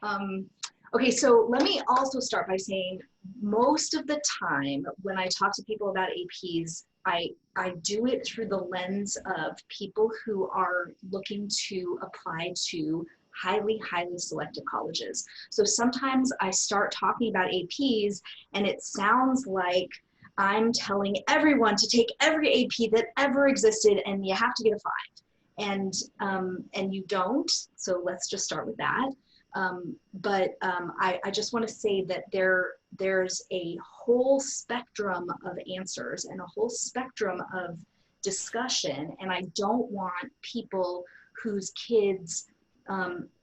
Um, okay, so let me also start by saying most of the time when I talk to people about APs, I do it through the lens of people who are looking to apply to highly, highly selective colleges. So sometimes I start talking about APs and it sounds like I'm telling everyone to take every AP that ever existed and you have to get a 5. And you don't, so let's just start with that. I just want to say that there's a whole spectrum of answers and a whole spectrum of discussion, and I don't want people whose kids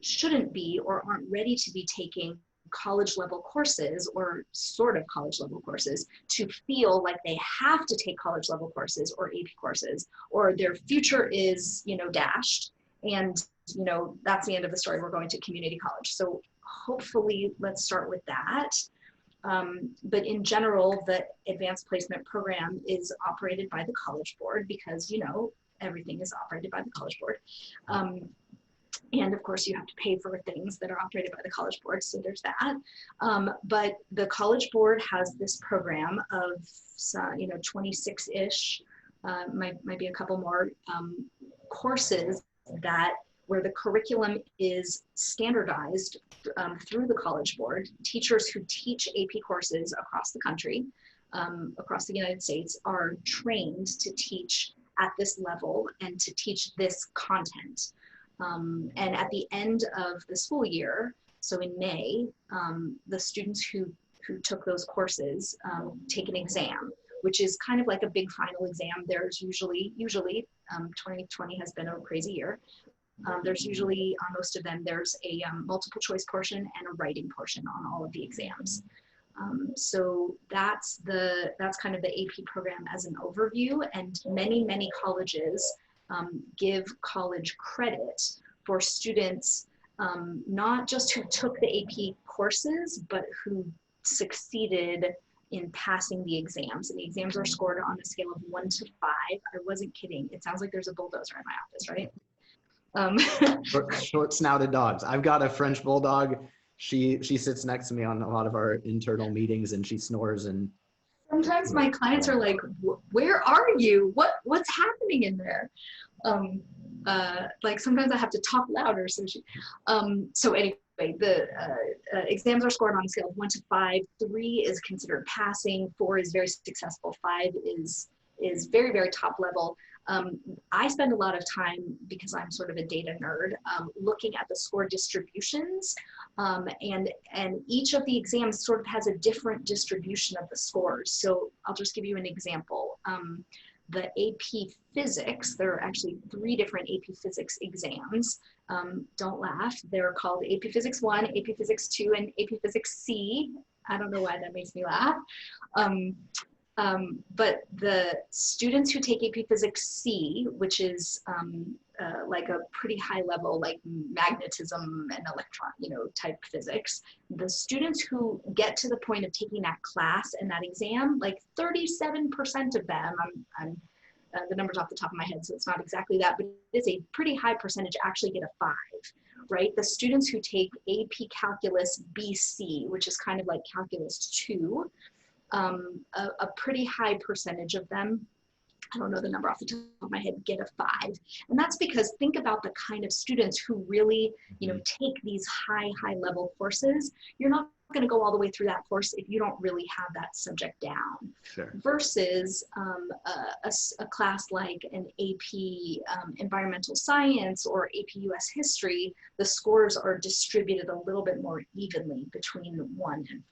shouldn't be or aren't ready to be taking college level courses or sort of college level courses to feel like they have to take college level courses or AP courses, or their future is, dashed, and that's the end of the story. We're going to community college. So hopefully let's start with that. But in general, the advanced placement program is operated by the College Board because, everything is operated by the College Board. And of course you have to pay for things that are operated by the College Board, so there's that. But the College Board has this program of 26-ish, might be a couple more courses where the curriculum is standardized through the College Board. Teachers who teach AP courses across the country, across the United States, are trained to teach at this level and to teach this content. And at the end of the school year, so in May, the students who took those courses take an exam, which is kind of like a big final exam. There's usually 2020 has been a crazy year. There's usually, on most of them, there's a multiple choice portion and a writing portion on all of the exams. So that's kind of the AP program as an overview, and many colleges give college credit for students, not just who took the AP courses, but who succeeded in passing the exams. And the exams are scored on a scale of 1 to 5. I wasn't kidding. It sounds like there's a bulldozer in my office, right? Short-snouted dogs. I've got a French bulldog. She sits next to me on a lot of our internal meetings, and she snores. And sometimes my clients are like, "Where are you? What's happening in there?" Like sometimes I have to talk louder. So anyway, the exams are scored on a scale of 1 to 5. 3 is considered passing. 4 is very successful. 5 is very, very top level. I spend a lot of time, because I'm sort of a data nerd, looking at the score distributions, and each of the exams sort of has a different distribution of the scores. So I'll just give you an example. The AP Physics, there are actually 3 different AP Physics exams. Don't laugh. They're called AP Physics 1, AP Physics 2, and AP Physics C. I don't know why that makes me laugh. But the students who take AP Physics C, which is like a pretty high level, like magnetism and electron, type physics, the students who get to the point of taking that class and that exam, like 37% of them, the numbers off the top of my head, so it's not exactly that, but it's a pretty high percentage, actually get a 5, right? The students who take AP Calculus BC, which is kind of like Calculus 2, a pretty high percentage of them, I don't know the number off the top of my head, get a 5. And that's because think about the kind of students who really, take these high level courses. You're not going to go all the way through that course if you don't really have that subject down. Sure. Versus a class like an AP Environmental Science or AP US History, the scores are distributed a little bit more evenly between 1 and